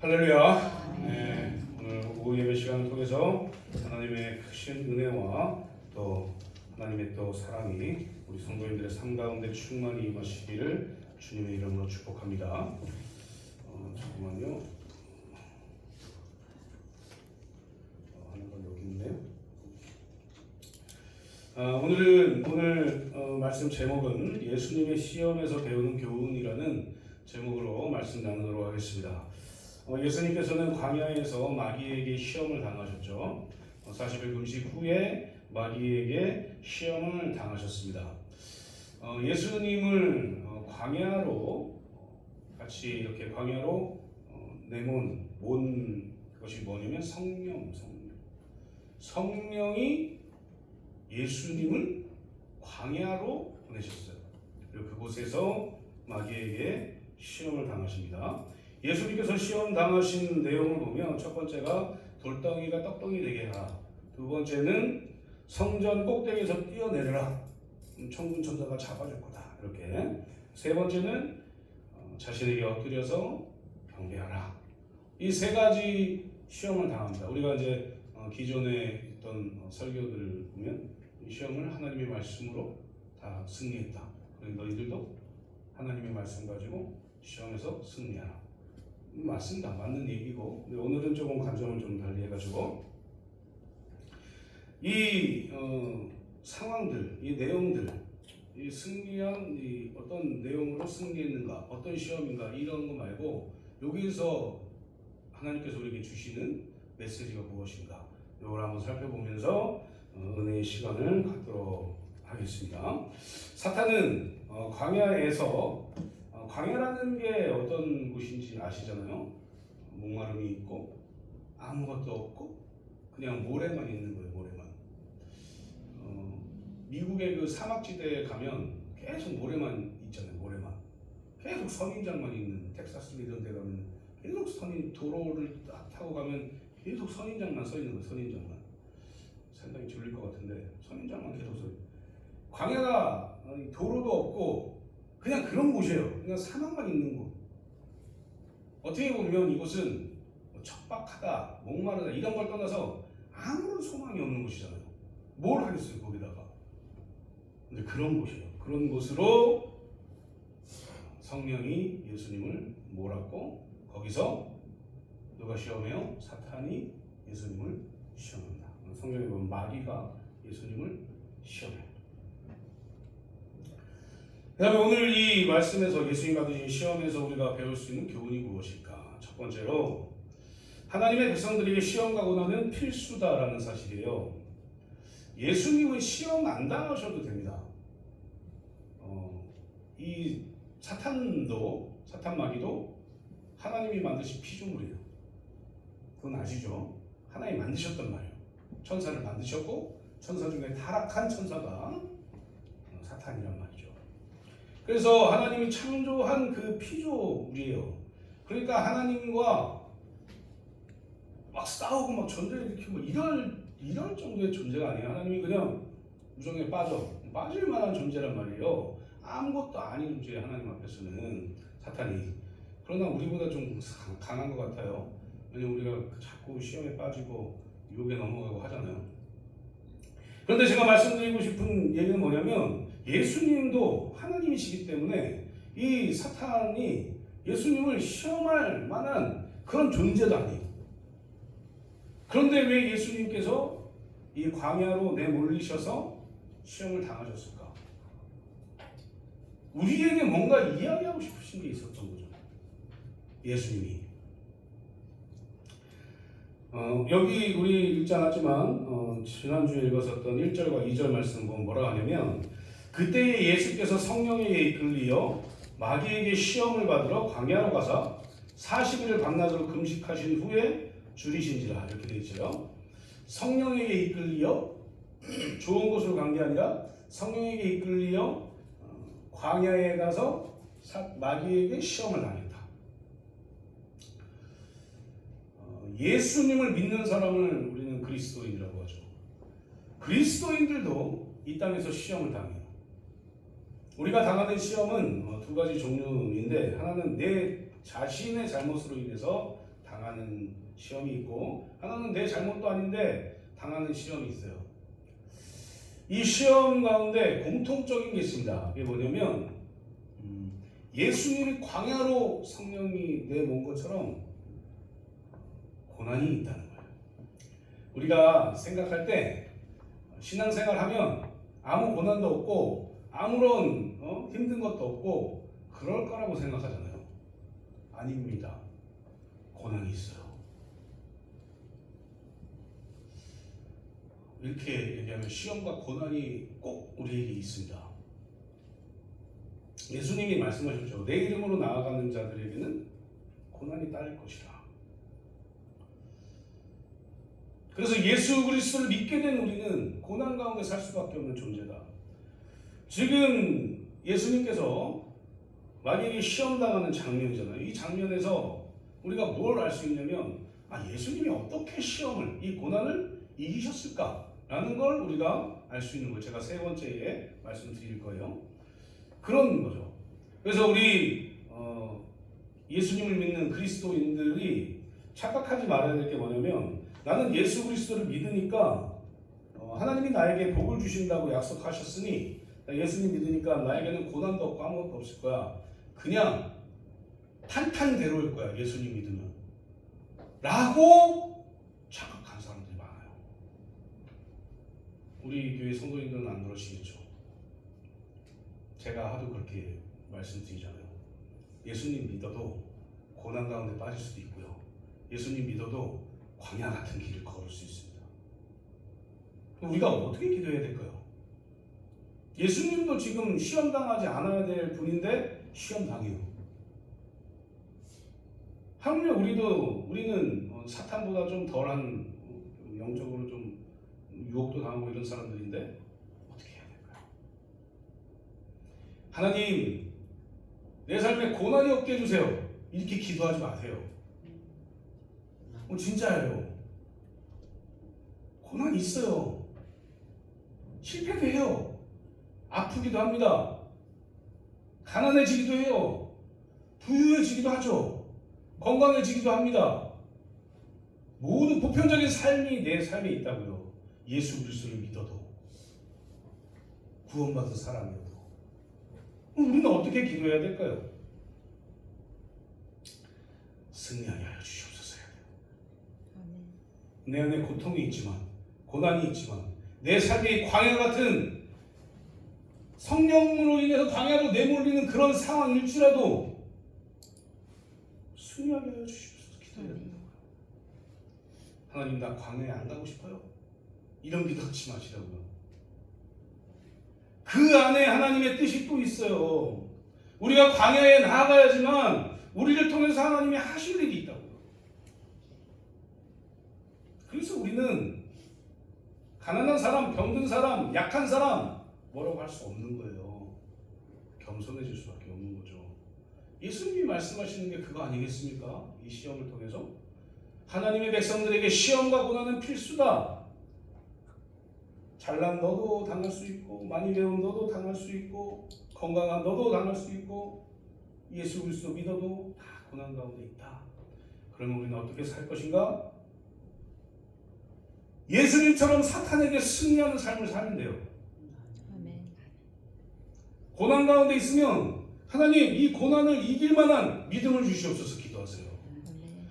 할렐루야. 네, 오늘 오후 예배 시간을 통해서 하나님의 크신 은혜와 또 하나님의 또 사랑이 우리 성도님들의 삶 가운데 충만히 임하시기를 주님의 이름으로 축복합니다. 잠깐만요. 하는 건 여기 있네요. 오늘 말씀 제목은 예수님의 시험에서 배우는 교훈이라는 제목으로 말씀 나누도록 하겠습니다. 예수님께서는 광야에서 마귀에게 시험을 당하셨죠. 40일 금식 후에 마귀에게 시험을 당하셨습니다. 예수님을 광야로 같이 이렇게 광야로 내몬 그것이 뭐냐면 성령이 예수님을 광야로 보내셨어요. 그리고 그곳에서 마귀에게 시험을 당하십니다. 예수님께서 시험 당하신 내용을 보면 첫 번째가 돌덩이가 떡덩이 되게 하라. 두 번째는 성전 꼭대기에서 뛰어내려라. 천군 천사가 잡아줄 거다. 이렇게. 세 번째는 자신에게 엎드려서 경배하라. 이 세 가지 시험을 당합니다. 우리가 이제 기존에 있던 설교들을 보면 이 시험을 하나님의 말씀으로 다 승리했다. 그러니 너희들도 하나님의 말씀 가지고 시험에서 승리하라. 맞습니다. 맞는 얘기고, 오늘은 조금 관점을 좀 달리 해가지고 이 상황들, 이 내용들, 이 승리한 이 어떤 내용으로 승리했는가, 어떤 시험인가 이런 거 말고 여기서 하나님께서 우리에게 주시는 메시지가 무엇인가 이걸 한번 살펴보면서 은혜의 시간을 갖도록 하겠습니다. 사탄은 광야에서 광야라는 게 어떤 곳인지 아시잖아요. 목마름이 있고 아무것도 없고 그냥 모래만 있는 거예요. 모래만. 미국의 그 사막지대에 가면 계속 모래만 있잖아요. 모래만. 계속 선인장만 있는 텍사스 이런 데 가면 계속 도로를 딱 타고 가면 계속 선인장만 써 있는 거예요. 선인장만. 상당히 졸릴 것 같은데 선인장만 계속 써 있는. 광야가 도로도 없고 그냥 그런 곳이에요. 그냥 사막만 있는 곳. 어떻게 보면 이곳은 척박하다, 목마르다 이런 걸 떠나서 아무런 소망이 없는 곳이잖아요. 뭘 하겠어요 거기다가. 근데 그런 곳이에요. 그런 곳으로 성령이 예수님을 몰았고 거기서 누가 시험해요? 사탄이 예수님을 시험한다. 성경에 보면 마귀가 예수님을 시험해요. 그 다음에 오늘 이 말씀에서 예수님 받으신 시험에서 우리가 배울 수 있는 교훈이 무엇일까? 첫 번째로 하나님의 백성들에게 시험 가고 나면 필수다라는 사실이에요. 예수님은 시험 안 당하셔도 됩니다. 이 사탄 마귀도 하나님이 만드신 피조물이에요. 그건 아시죠? 하나님이 만드셨단 말이에요. 천사를 만드셨고 천사 중에 타락한 천사가 사탄이란 말이죠. 그래서 하나님이 창조한 그 피조물이에요. 그러니까 하나님과 막 싸우고 막 전쟁 일으키고 이럴 정도의 존재가 아니에요. 하나님이 그냥 우정에 빠질 만한 존재란 말이에요. 아무것도 아닌 존재 하나님 앞에서는 사탄이. 그러나 우리보다 좀 강한 것 같아요. 왜냐면 우리가 자꾸 시험에 빠지고 유혹에 넘어가고 하잖아요. 그런데 제가 말씀드리고 싶은 얘기는 뭐냐면 예수님도 하나님이시기 때문에 이 사탄이 예수님을 시험할 만한 그런 존재도 아니에요. 그런데 왜 예수님께서 이 광야로 내몰리셔서 시험을 당하셨을까? 우리에게 뭔가 이야기하고 싶으신 게 있었던 거죠. 예수님이. 여기 우리 읽지 않았지만 지난주에 읽었었던 1절과 2절 말씀 보면 뭐라 하냐면 그때에 예수께서 성령에게 이끌리어 마귀에게 시험을 받으러 광야로 가사 40일을 밤낮으로 금식하신 후에 줄이신지라 이렇게 되어 있어요. 성령에게 이끌리어 좋은 곳으로 간 게 아니라 성령에게 이끌리어 광야에 가서 마귀에게 시험을 당했다. 예수님을 믿는 사람을 우리는 그리스도인이라고 하죠. 그리스도인들도 이 땅에서 시험을 당해요. 우리가 당하는 시험은 두 가지 종류인데 하나는 내 자신의 잘못으로 인해서 당하는 시험이 있고 하나는 내 잘못도 아닌데 당하는 시험이 있어요. 이 시험 가운데 공통적인 게 있습니다. 그게 뭐냐면 예수님이 광야로 성령이 내몬 것처럼 고난이 있다는 거예요. 우리가 생각할 때 신앙생활 하면 아무 고난도 없고 아무런 힘든 것도 없고 그럴 거라고 생각하잖아요. 아닙니다. 고난이 있어요. 이렇게 얘기하면 시험과 고난이 꼭 우리에게 있습니다. 예수님이 말씀하셨죠. 내 이름으로 나아가는 자들에게는 고난이 따를 것이라. 그래서 예수 그리스도를 믿게 된 우리는 고난 가운데 살 수밖에 없는 존재다. 지금 예수님께서 만약에 시험당하는 장면이잖아요. 이 장면에서 우리가 뭘 알 수 있냐면 예수님이 어떻게 시험을, 이 고난을 이기셨을까라는 걸 우리가 알 수 있는 거예요. 제가 세 번째에 말씀드릴 거예요. 그런 거죠. 그래서 우리 예수님을 믿는 그리스도인들이 착각하지 말아야 될 게 뭐냐면 나는 예수 그리스도를 믿으니까 하나님이 나에게 복을 주신다고 약속하셨으니 예수님 믿으니까 나에게는 고난도 없고 아무것도 없을 거야. 그냥 탄탄대로일 거야. 예수님 믿으면. 라고 착각한 사람들이 많아요. 우리 교회 성도님들은 안 그러시겠죠. 제가 하도 그렇게 말씀드리잖아요. 예수님 믿어도 고난 가운데 빠질 수도 있고요. 예수님 믿어도 광야 같은 길을 걸을 수 있습니다. 우리가 어떻게 기도해야 될까요? 예수님도 지금 시험 당하지 않아야 될 분인데 시험 당해요. 하물며 우리는 사탄보다 좀 덜한 영적으로 좀 유혹도 당하고 이런 사람들인데 어떻게 해야 될까요? 하나님, 내 삶에 고난이 없게 해주세요. 이렇게 기도하지 마세요. 진짜예요. 고난이 있어요. 실패도 해요. 아프기도 합니다. 가난해지기도 해요. 부유해지기도 하죠. 건강해지기도 합니다. 모든 보편적인 삶이 내 삶에 있다고요. 예수 그리스도를 믿어도 구원받은 사람이어도. 우리는 어떻게 기도해야 될까요? 승리하게 하여 주시옵소서. 내 안에 고통이 있지만, 고난이 있지만, 내 삶이 광야 같은 성령으로 인해서 광야로 내몰리는 그런 상황일지라도 승리하게 하여 주시옵소서. 기도해야 된다고요. 하나님, 나 광야에 안 가고 싶어요. 이런 기도하지 마시라고요. 그 안에 하나님의 뜻이 또 있어요. 우리가 광야에 나아가야지만 우리를 통해서 하나님이 하실 일이 있다고요. 그래서 우리는 가난한 사람, 병든 사람, 약한 사람 뭐라고 할 수 없는 거예요. 겸손해질 수밖에 없는 거죠. 예수님이 말씀하시는 게 그거 아니겠습니까? 이 시험을 통해서 하나님의 백성들에게 시험과 고난은 필수다. 잘난 너도 당할 수 있고, 많이 배운 너도 당할 수 있고, 건강한 너도 당할 수 있고, 예수 그리스도 믿어도 다 고난 가운데 있다. 그러면 우리는 어떻게 살 것인가? 예수님처럼 사탄에게 승리하는 삶을 사면 돼요. 고난 가운데 있으면 하나님, 이 고난을 이길 만한 믿음을 주시옵소서 기도하세요.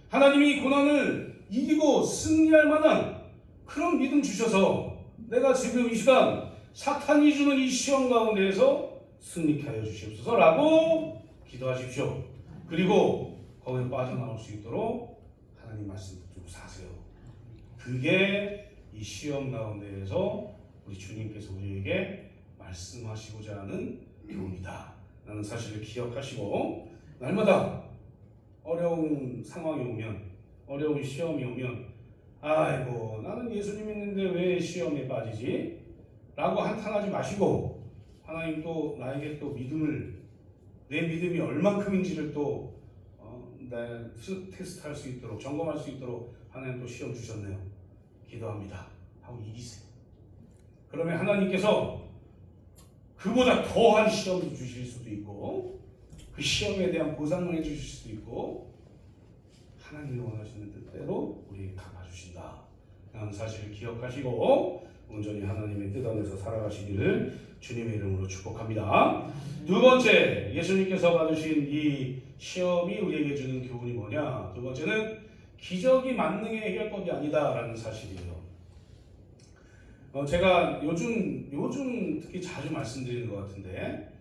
하나님이 이 고난을 이기고 승리할 만한 그런 믿음 주셔서 내가 지금 이 시간 사탄이 주는 이 시험 가운데에서 승리케 하여 주시옵소서 라고 기도하십시오. 그리고 거기에 빠져나올 수 있도록 하나님 말씀 붙들고 사세요. 그게 이 시험 가운데에서 우리 주님께서 우리에게 말씀하시고자 하는 교훈이다 라는 사실을 기억하시고, 날마다 어려운 상황이 오면, 어려운 시험이 오면, 아이고 나는 예수님 믿는데 왜 시험에 빠지지? 라고 한탄하지 마시고, 하나님 또 나에게 또 믿음을, 내 믿음이 얼만큼인지를 또 테스트할 수 있도록, 점검할 수 있도록 하나님 또 시험 주셨네요. 기도합니다 하고 이기세요. 그러면 하나님께서 그보다 더한 시험을 주실 수도 있고, 그 시험에 대한 보상을 해주실 수도 있고, 하나님이 원하시는 뜻대로 우리에게 갚아주신다 라는 사실을 기억하시고 온전히 하나님의 뜻 안에서 살아가시기를 주님의 이름으로 축복합니다. 두 번째, 예수님께서 받으신 이 시험이 우리에게 주는 교훈이 뭐냐? 두 번째는 기적이 만능의 해결법이 아니다라는 사실이에요. 제가 요즘 특히 자주 말씀드리는 것 같은데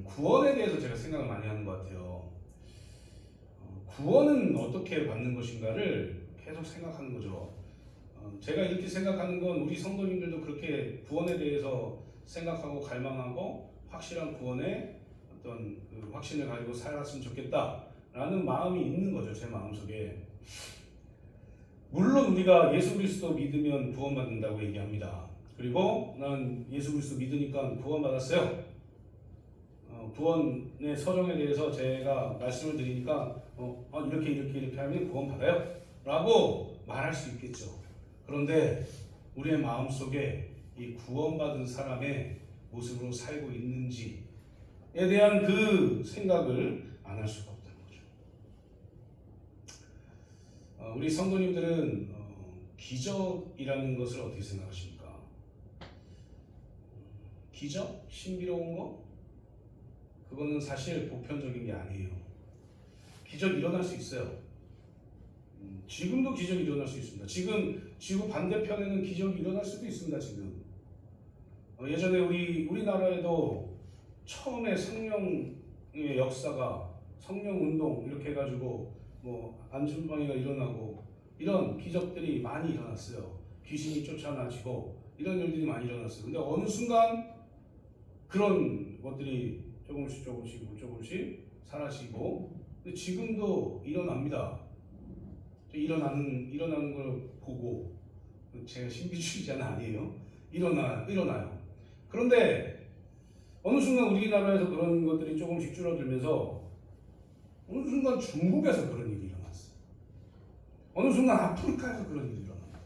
구원에 대해서 제가 생각을 많이 하는 것 같아요. 구원은 어떻게 받는 것인가를 계속 생각하는 거죠. 제가 이렇게 생각하는 건 우리 성도님들도 그렇게 구원에 대해서 생각하고 갈망하고 확실한 구원에 어떤 그 확신을 가지고 살았으면 좋겠다라는 마음이 있는 거죠. 제 마음속에. 물론 우리가 예수 그리스도 믿으면 구원받는다고 얘기합니다. 그리고 난 예수 그리스도 믿으니까 구원받았어요. 구원의 서정에 대해서 제가 말씀을 드리니까 이렇게 하면 구원받아요 라고 말할 수 있겠죠. 그런데 우리의 마음속에 이 구원받은 사람의 모습으로 살고 있는지에 대한 그 생각을 안 할 수가 없다는 거죠. 우리 성도님들은 기적이라는 것을 어떻게 생각하십니까? 기적? 신비로운 거? 그거는 사실 보편적인 게 아니에요. 기적이 일어날 수 있어요. 지금도 기적이 일어날 수 있습니다. 지금 지구 반대편에는 기적이 일어날 수도 있습니다. 지금 예전에 우리나라에도 처음에 성령의 역사가 성령 운동 이렇게 해가지고 뭐 안전방위가 일어나고 이런 기적들이 많이 일어났어요. 귀신이 쫓아나지고 이런 일들이 많이 일어났어요. 근데 어느 순간 그런 것들이 조금씩 사라지고 근데 지금도 일어납니다. 일어나는 걸 보고 제가 신비주의자는 아니에요. 일어나요. 그런데 어느 순간 우리나라에서 그런 것들이 조금씩 줄어들면서 어느 순간 중국에서 그런 일이 일어났어요. 어느 순간 아프리카에서 그런 일이 일어납니다.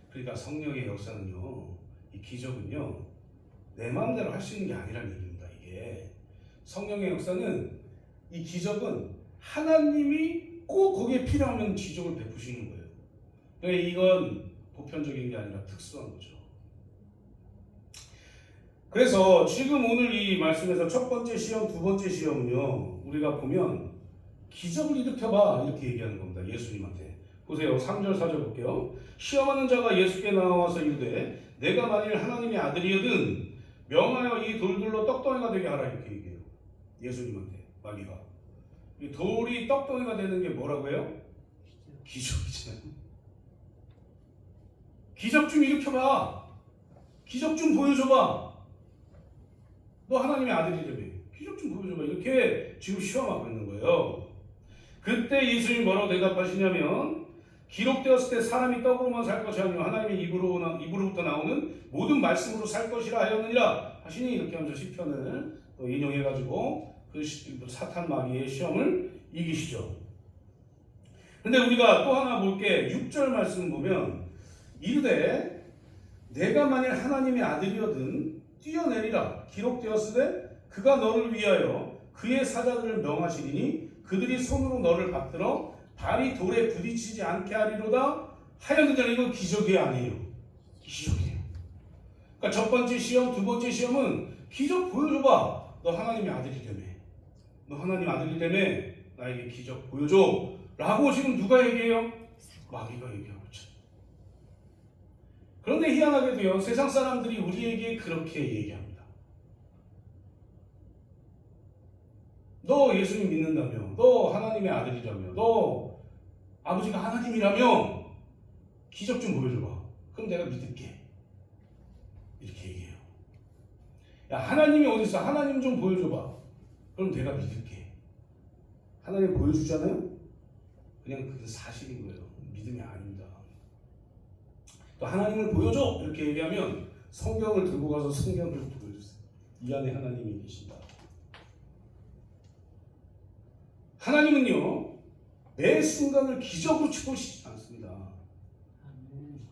그러니까 성령의 역사는요, 이 기적은요, 내 마음대로 할 수 있는 게 아니라는 얘기입니다. 이게 성령의 역사는 이 기적은 하나님이 꼭 거기에 필요하면 기적을 베푸시는 거예요. 그러니까 이건 보편적인 게 아니라 특수한 거죠. 그래서 지금 오늘 이 말씀에서 첫 번째 시험, 두 번째 시험은요, 우리가 보면 기적을 일으켜봐 이렇게 얘기하는 겁니다. 예수님한테. 보세요. 3절 4절 볼게요. 시험하는 자가 예수께 나와서 이르되 내가 만일 하나님의 아들이거든 명하여 이 돌들로 떡덩이가 되게 하라 이렇게 얘기해요. 예수님한테 마귀가. 이 돌이 떡덩이가 되는 게 뭐라고요? 기적이잖아요. 기적 좀 일으켜봐. 기적 좀 보여줘봐. 너 하나님의 아들이라며. 기적 좀 보여줘봐. 이렇게 지금 시험하고 있는 거예요. 그때 예수님이 뭐라고 대답하시냐면 기록되었을 때 사람이 떡으로만 살 것이 아니요 하나님의 입으로부터 나오는 모든 말씀으로 살 것이라 하였느니라 하시니 이렇게 하면서 시편을 또 인용해가지고 그 사탄 마귀의 시험을 이기시죠. 근데 우리가 또 하나 볼게 6절 말씀 보면 이르되 내가 만일 하나님의 아들이거든 뛰어내리라 기록되었을 때 그가 너를 위하여 그의 사자들을 명하시리니 그들이 손으로 너를 받들어 발이 돌에 부딪히지 않게 하리로다 하였느니라. 이거 기적이 아니에요. 기적이에요. 그러니까 첫 번째 시험, 두 번째 시험은 기적 보여줘봐. 너 하나님의 아들이라며. 너 하나님 아들이라며 나에게 기적 보여줘. 라고 지금 누가 얘기해요? 마귀가 얘기하고 있죠. 그런데 희한하게도요, 세상 사람들이 우리에게 그렇게 얘기합니다. 너 예수님 믿는다며, 너 하나님의 아들이라며, 너 아버지가 하나님이라며 기적 좀 보여줘봐. 그럼 내가 믿을게. 이렇게 얘기해요. 야, 하나님이 어디 있어? 하나님 좀 보여줘봐. 그럼 내가 믿을게. 하나님 보여주잖아요? 그냥 그게 사실인 거예요. 믿음이 아닙니다. 또 하나님을 보여줘! 이렇게 얘기하면 성경을 들고 가서 성경을 보여주세요. 이 안에 하나님이 계신다. 하나님은요, 매 순간을 기적으로 채우시지 않습니다.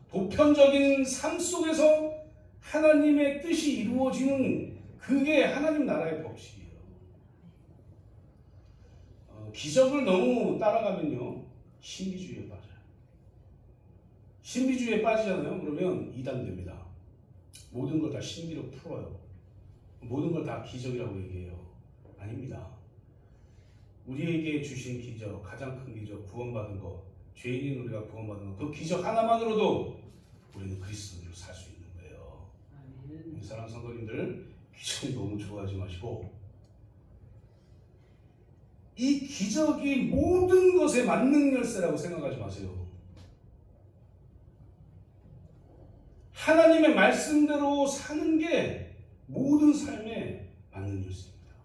보편적인 삶 속에서 하나님의 뜻이 이루어지는 그게 하나님 나라의 법칙이에요. 기적을 너무 따라가면요, 신비주의에 빠져요. 신비주의에 빠지잖아요. 그러면 이단됩니다. 모든 걸 다 신비로 풀어요. 모든 걸 다 기적이라고 얘기해요. 아닙니다. 우리에게 주신 기적, 가장 큰 기적, 구원받은 것, 죄인인 우리가 구원받은 것, 그 기적 하나만으로도 우리는 그리스도인으로 살 수 있는 거예요. 사랑하는 성도님들, 기적이 너무 좋아하지 마시고 이 기적이 모든 것에 만능 열쇠라고 생각하지 마세요. 하나님의 말씀대로 사는 게 모든 삶에 맞는 열쇠입니다.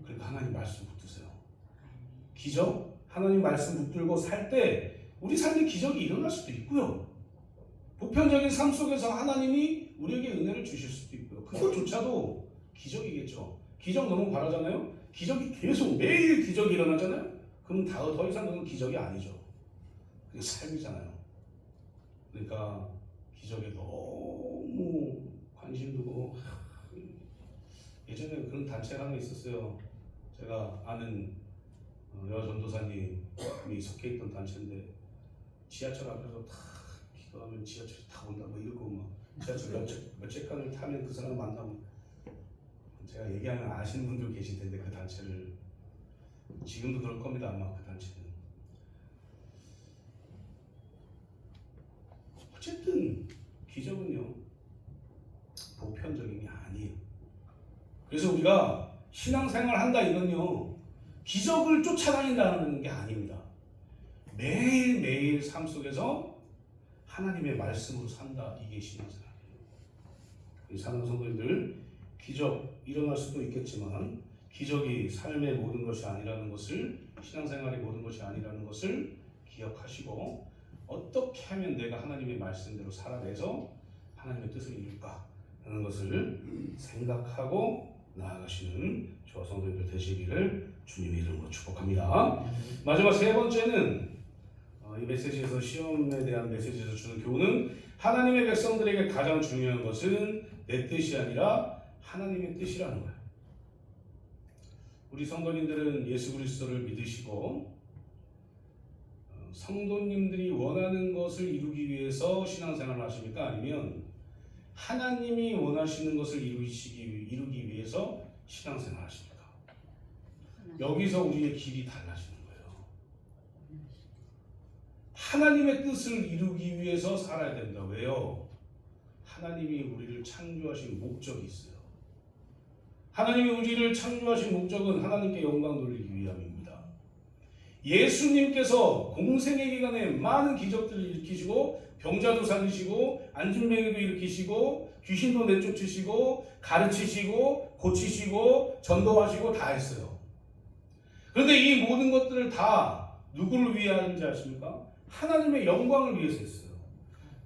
그러니까 하나님 말씀 붙드세요. 기적? 하나님 말씀 붙들고 살 때 우리 삶에 기적이 일어날 수도 있고요. 보편적인 삶 속에서 하나님이 우리에게 은혜를 주실 수도 있고요. 그것조차도 기적이겠죠. 기적 너무 바라잖아요. 기적이 계속 매일 기적이 일어나잖아요. 그럼 더 이상 그건 기적이 아니죠. 그게 삶이잖아요. 그러니까 기적에 너무 관심 두고 예전에 그런 단체가 하나 있었어요. 제가 아는 여전도사님이 속해 있던 단체인데 지하철 앞에서 다 기도하면 지하철이 다 온다 뭐 이러고 막 지하철 몇째 칸을 타면 그 사람 만나면 제가 얘기하면 아시는 분들 계실 텐데 그 단체를 지금도 그럴 겁니다. 아마 그 단체는 어쨌든 기적은요 보편적인 게 아니에요. 그래서 우리가 신앙생활 한다 이건요 기적을 쫓아다닌다는 게 아닙니다. 매일매일 삶 속에서 하나님의 말씀으로 산다. 이게 신앙생활이에요. 사랑하는 성도님들, 기적 일어날 수도 있겠지만 기적이 삶의 모든 것이 아니라는 것을, 신앙생활의 모든 것이 아니라는 것을 기억하시고 어떻게 하면 내가 하나님의 말씀대로 살아내서 하나님의 뜻을 이룰까 하는 것을 생각하고 나아가시는 저와 성도님들 되시기를 주님의 이름으로 축복합니다. 마지막 세 번째는 이 메시지에서, 시험에 대한 메시지에서 주는 교훈은 하나님의 백성들에게 가장 중요한 것은 내 뜻이 아니라 하나님의 뜻이라는 거예요. 우리 성도님들은 예수 그리스도를 믿으시고 성도님들이 원하는 것을 이루기 위해서 신앙생활을 하십니까? 아니면 하나님이 원하시는 것을 이루기 위해서 신앙생활을 하십니까? 여기서 우리의 길이 달라지는 거예요. 하나님의 뜻을 이루기 위해서 살아야 된다. 왜요? 하나님이 우리를 창조하신 목적이 있어요. 하나님이 우리를 창조하신 목적은 하나님께 영광 돌리기 위함입니다. 예수님께서 공생의 기간에 많은 기적들을 일으키시고 병자도 살리시고 안진뱅이도 일으키시고 귀신도 내쫓으시고 가르치시고 고치시고 전도하시고 다 했어요. 그런데 이 모든 것들을 다 누구를 위하는지 아십니까? 하나님의 영광을 위해서 했어요.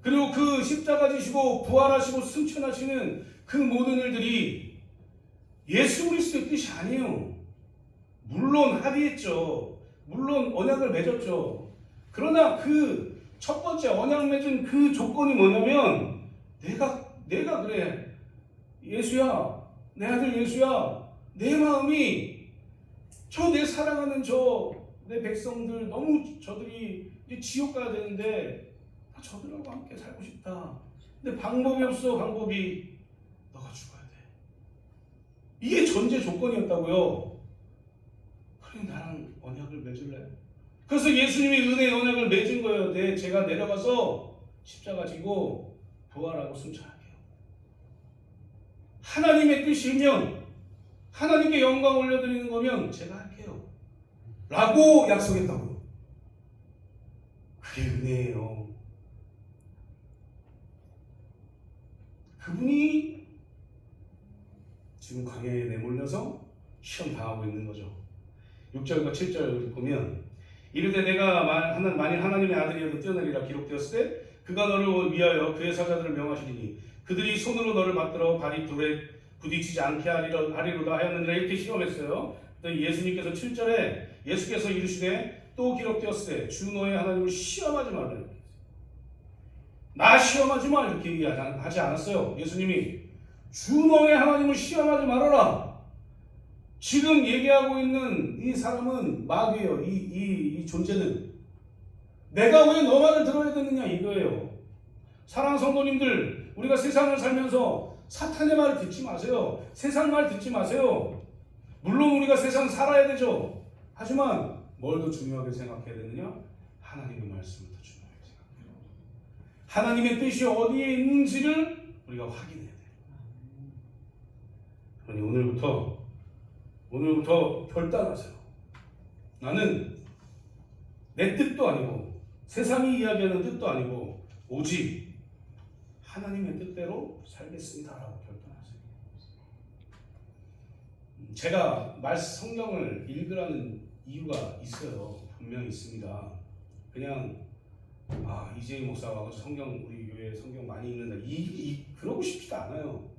그리고 그 십자가 지시고 부활하시고 승천하시는 그 모든 일들이 예수 그리스도의 뜻이 아니에요. 물론 합의했죠. 물론 언약을 맺었죠. 그러나 그 첫 번째 언약 맺은 그 조건이 뭐냐면 내가 그래 예수야, 내 아들 예수야, 내 마음이 내 사랑하는 내 백성들 너무 저들이 이제 지옥 가야 되는데 저들하고 함께 살고 싶다. 근데 방법이 없어. 방법이 너가 죽어야 돼. 이게 전제 조건이었다고요. 그래 나랑 언약을 맺을래? 그래서 예수님이 은혜의 언약을 맺은 거예요. 제가 내려가서 십자가 지고 부활하고 승천할게요. 하나님의 뜻이면 하나님께 영광 올려드리는 거면 제가 할게요. 라고 약속했다고요. 그게 은혜예요. 그분이 지금 광야에 내몰려서 시험 당하고 있는 거죠. 6절과 7절 보면 이르되 내가 만일 하나님의 아들이어도 뛰어내리라 기록되었을 때 그가 너를 위하여 그의 사자들을 명하시리니 그들이 손으로 너를 맞들어 발이 돌에 부딪히지 않게 하리로다 하였느니라. 이렇게 시험했어요. 또 예수님께서 7절에 예수께서 이르시되 또 기록되었을 때 주 너의 하나님을 시험하지 말라. 나 시험하지 마 이렇게 얘기하지 않았어요. 예수님이 주 너의 하나님을 시험하지 말아라. 지금 얘기하고 있는 이 사람은 마귀예요. 이 존재는 내가 왜 너 말을 들어야 되느냐 이거예요. 사랑하는 성도님들, 우리가 세상을 살면서 사탄의 말을 듣지 마세요. 세상 말 듣지 마세요. 물론 우리가 세상 살아야 되죠. 하지만 뭘 더 중요하게 생각해야 되느냐? 하나님의 말씀을 더 중요하게 생각해요. 하나님의 뜻이 어디에 있는지를 우리가 확인해야 돼요. 그러니 오늘부터 결단하세요. 나는 내 뜻도 아니고 세상이 이야기하는 뜻도 아니고 오직 하나님의 뜻대로 살겠습니다라고 결단하세요. 제가 성경을 읽으라는 이유가 있어요. 분명히 있습니다. 그냥 이재희 목사가 와서 우리 교회 성경 많이 읽는다 그러고 싶지도 않아요.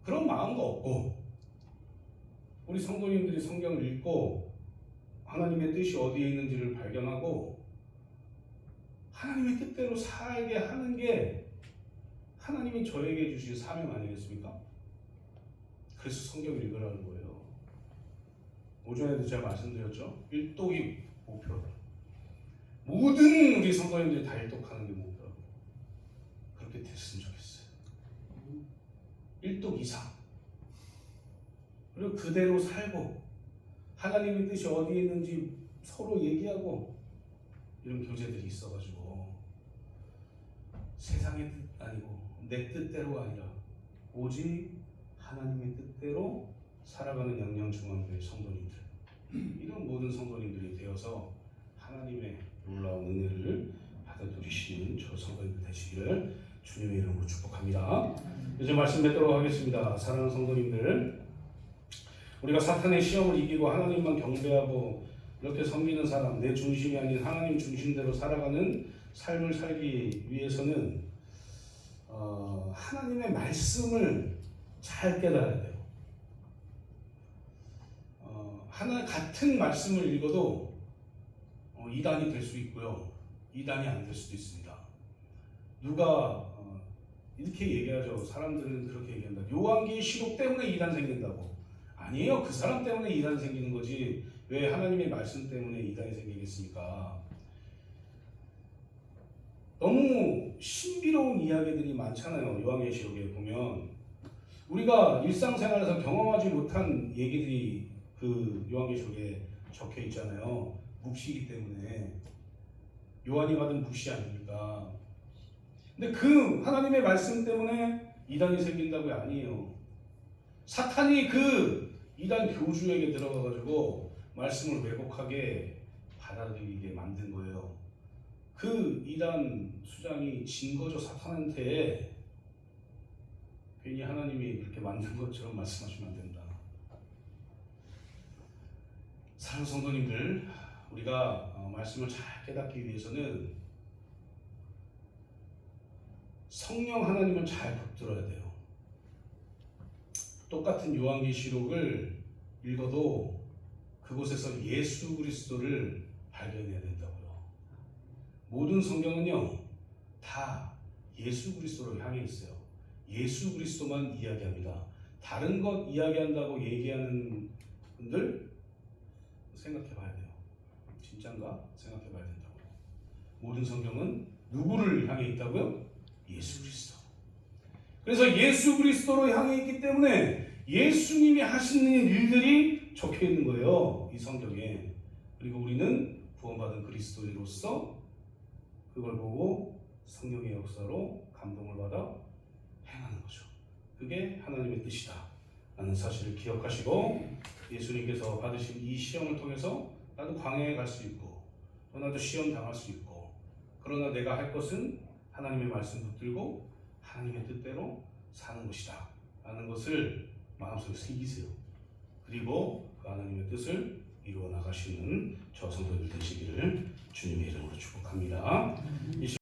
그런 마음도 없고 우리 성도님들이 성경을 읽고 하나님의 뜻이 어디에 있는지를 발견하고 하나님의 뜻대로 살게 하는 게 하나님이 저에게 주신 사명 아니겠습니까? 그래서 성경을 읽으라는 거예요. 오전에도 제가 말씀드렸죠. 일독이 목표. 모든 우리 성도님들이 다 일독하는 게 목표라고. 그렇게 됐으면 좋겠어요. 일독 이상. 그리고 그대로 살고 하나님의 뜻이 어디에 있는지 서로 얘기하고 이런 교제들이 있어가지고 세상의 뜻 아니고 내 뜻대로가 아니라 오직 하나님의 뜻대로 살아가는 양양중앙교회 성도님들, 이런 모든 성도님들이 되어서 하나님의 놀라운 은혜를 받아 누리시는 저 성도님들 되시기를 주님의 이름으로 축복합니다. 이제 말씀 맺도록 하겠습니다. 사랑하는 성도님들, 우리가 사탄의 시험을 이기고 하나님만 경배하고 이렇게 섬기는 사람, 내 중심이 아닌 하나님 중심대로 살아가는 삶을 살기 위해서는 하나님의 말씀을 잘 깨달아야 돼요. 같은 말씀을 읽어도 이단이 될 수 있고요, 이단이 안 될 수도 있습니다. 누가 이렇게 얘기하죠. 사람들은 그렇게 얘기한다. 요한계시록 때문에 이단 생긴다고. 아니에요. 그 사람 때문에 이단 생기는 거지 왜 하나님의 말씀 때문에 이단이 생기겠습니까? 너무 신비로운 이야기들이 많잖아요. 요한계시록에 보면 우리가 일상생활에서 경험하지 못한 얘기들이 그 요한계시록에 적혀 있잖아요. 묵시이기 때문에 요한이 받은 묵시 아닙니까? 근데 그 하나님의 말씀 때문에 이단이 생긴다고요? 아니에요. 사탄이 그 이단 교주에게 들어가가지고 말씀을 왜곡하게 받아들이게 만든 거예요. 그 이단 수장이 진 거죠. 사탄한테. 괜히 하나님이 그렇게 만든 것처럼 말씀하시면 안 된다. 사랑하는 성도님들, 우리가 말씀을 잘 깨닫기 위해서는 성령 하나님을 잘 붙들어야 돼요. 똑같은 요한계시록을 읽어도 그곳에서 예수 그리스도를 발견해야 된다고요. 모든 성경은요 다 예수 그리스도로 향해 있어요. 예수 그리스도만 이야기합니다. 다른 것 이야기한다고 얘기하는 분들 생각해 봐야 돼요. 진짠가? 생각해 봐야 된다고요. 모든 성경은 누구를 향해 있다고요? 예수 그리스도. 그래서 예수 그리스도로 향해 있기 때문에 예수님이 하시는 일들이 적혀 있는 거예요. 이 성경에. 그리고 우리는 구원받은 그리스도인으로서 그걸 보고 성령의 역사로 감동을 받아 행하는 거죠. 그게 하나님의 뜻이다 라는 사실을 기억하시고, 예수님께서 받으신 이 시험을 통해서 나도 광야에 갈 수 있고 또 나도 시험 당할 수 있고, 그러나 내가 할 것은 하나님의 말씀 붙들고 하나님의 뜻대로 사는 것이다 라는 것을 마음속에 새기세요. 그리고 그 하나님의 뜻을 이루어 나가시는 저 성도들 되시기를 주님의 이름으로 축복합니다.